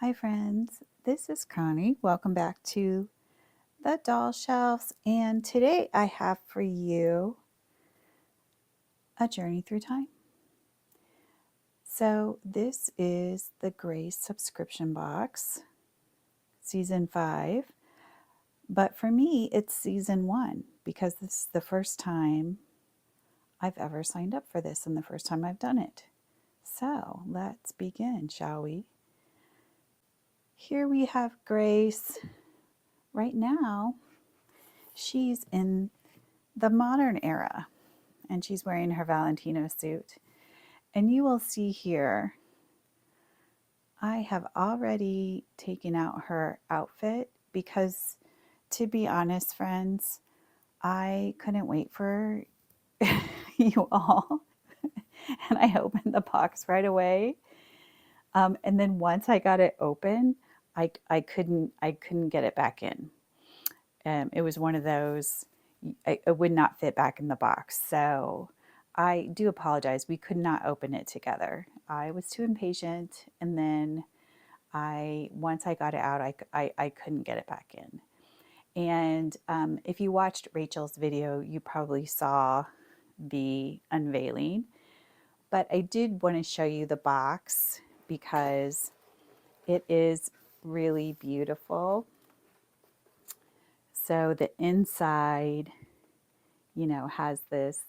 Hi friends, this is Connie. Welcome back to the Doll Shelves, and today I have for you a journey through time. So this is the Grace subscription box, season 5, but for me it's season 1 because this is the first time I've ever signed up for this and the first time I've done it. So let's begin, shall we? Here we have Grace. Right now she's in the modern era and she's wearing her Valentino suit. And you will see here, I have already taken out her outfit because, to be honest, friends, I couldn't wait for you all. And I opened the box right away. And then once I got it open, I couldn't get it back in. It was one of those, it would not fit back in the box. So I do apologize. We could not open it together. I was too impatient. And then once I got it out, I couldn't get it back in. And if you watched Rachel's video, you probably saw the unveiling. But I did want to show you the box because it is really beautiful. So the inside, has this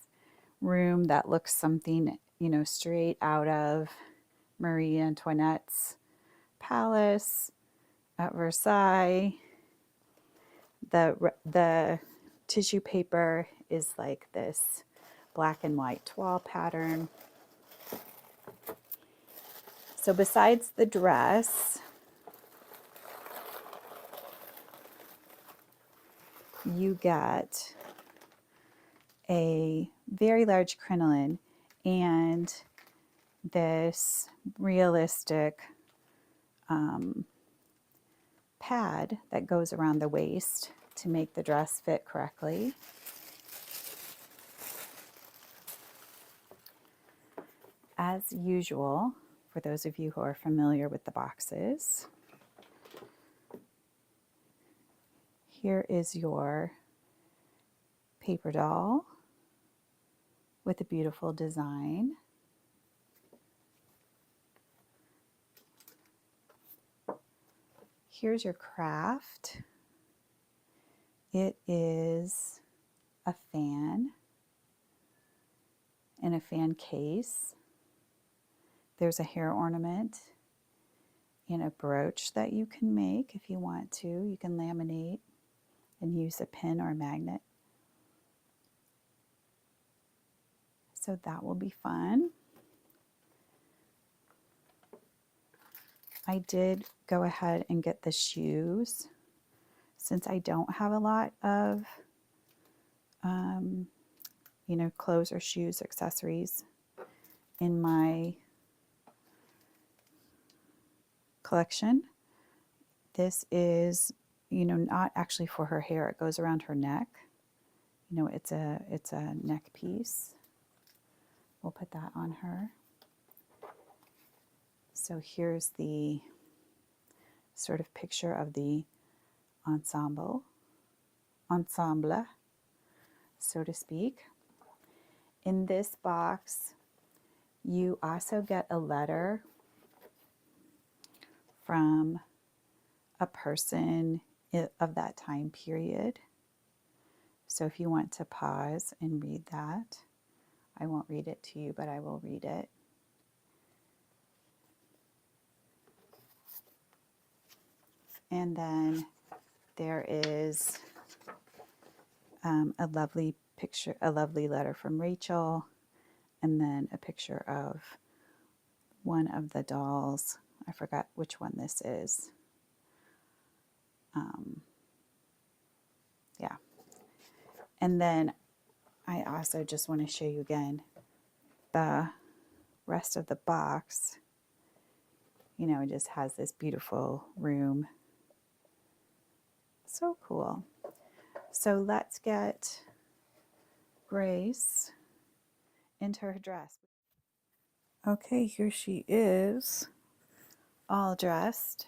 room that looks something, straight out of Marie Antoinette's palace at Versailles. The tissue paper is like this black and white toile pattern. So besides the dress, you get a very large crinoline and this realistic pad that goes around the waist to make the dress fit correctly. As usual, for those of you who are familiar with the boxes, here is your paper doll with a beautiful design. Here's your craft. It is a fan and a fan case. There's a hair ornament and a brooch that you can make if you want to. You can laminate and use a pin or a magnet. So that will be fun. I did go ahead and get the shoes since I don't have a lot of, clothes or shoes, accessories in my collection. This is, not actually for her hair. It goes around her neck. It's a neck piece. We'll put that on her. So here's the sort of picture of the ensemble, so to speak. In this box, you also get a letter from a person of that time period. So if you want to pause and read that, I won't read it to you, but I will read it. And then there is a lovely picture, a lovely letter from Rachel, and then a picture of one of the dolls. I forgot which one this is. Yeah. And then I also just want to show you again the rest of the box. It just has this beautiful room. So cool. So let's get Grace into her dress. Okay, here she is, all dressed.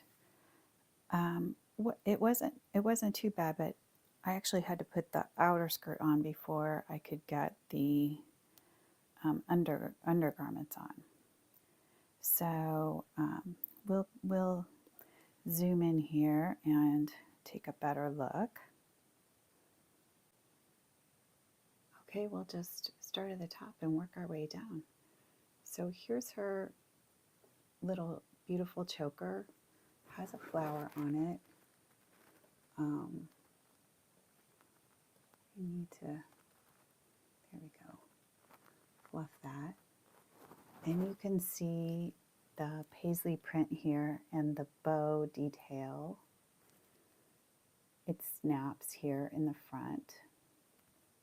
It wasn't too bad, but I actually had to put the outer skirt on before I could get the undergarments on. So we'll zoom in here and take a better look. Okay, we'll just start at the top and work our way down. So here's her little beautiful choker, has a flower on it. You need to, there we go, fluff that. And you can see the paisley print here and the bow detail. It snaps here in the front.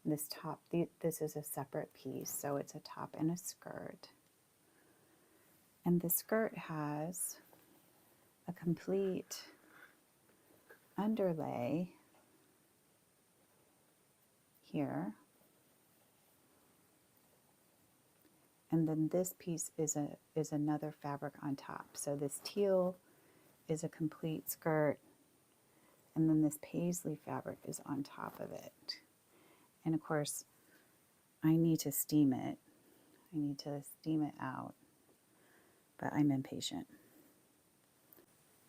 This top, this is a separate piece, so it's a top and a skirt. And the skirt has a complete underlay here. And then this piece is another fabric on top. So this teal is a complete skirt, and then this paisley fabric is on top of it. And of course, I need to steam it. I need to steam it out, but I'm impatient.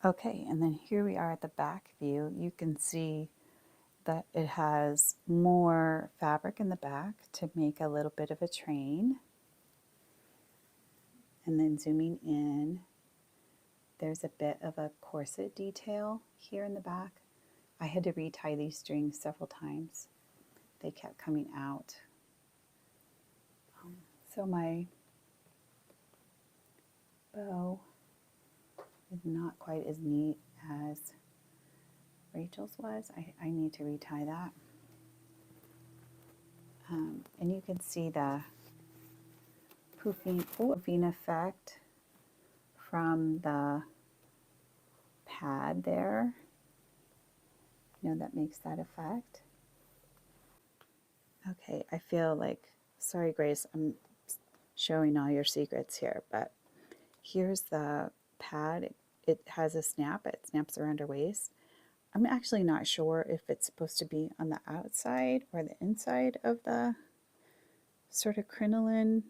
Okay, and then here we are at the back view. You can see that it has more fabric in the back to make a little bit of a train. And then zooming in, there's a bit of a corset detail here in the back. I had to retie these strings several times. They kept coming out. So my bow is not quite as neat as Rachel's was. I need to retie that. And you can see the poofing effect from the pad there. You know, that makes that effect. Okay, I feel like, sorry Grace, I'm showing all your secrets here, but here's the pad. It has a snap, it snaps around her waist. I'm actually not sure if it's supposed to be on the outside or the inside of the sort of crinoline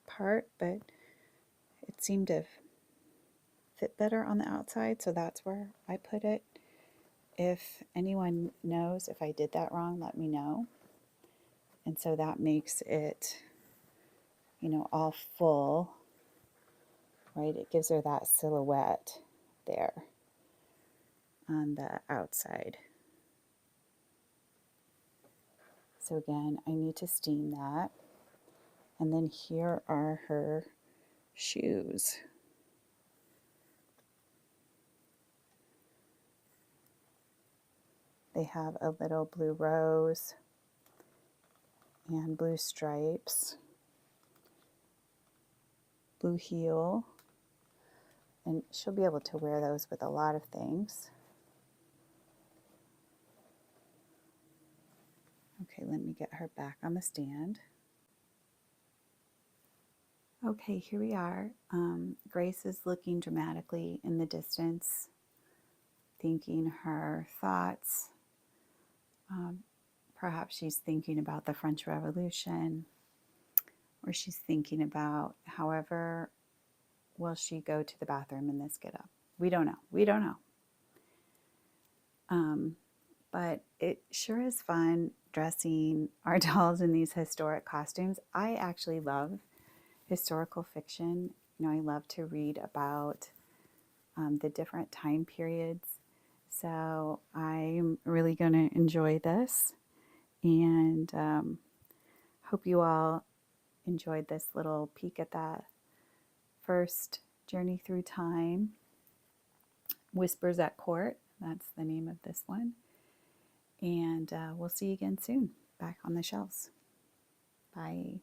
part, but it seemed to fit better on the outside, so that's where I put it. If anyone knows if I did that wrong, let me know. And so that makes it, you know, all full, right? It gives her that silhouette there on the outside. So again, I need to steam that. And then here are her shoes. They have a little blue rose and blue stripes, blue heel, and she'll be able to wear those with a lot of things. Okay, let me get her back on the stand. Okay, here we are. Grace is looking dramatically in the distance, thinking her thoughts. Perhaps she's thinking about the French Revolution, or she's thinking about however will she go to the bathroom in this get up. We don't know. We don't know. But it sure is fun dressing our dolls in these historic costumes. I actually love historical fiction. You know, I love to read about the different time periods. So I'm really going to enjoy this, and hope you all enjoyed this little peek at that first journey through time. Whispers at Court, that's the name of this one. And we'll see you again soon, back on the shelves. Bye.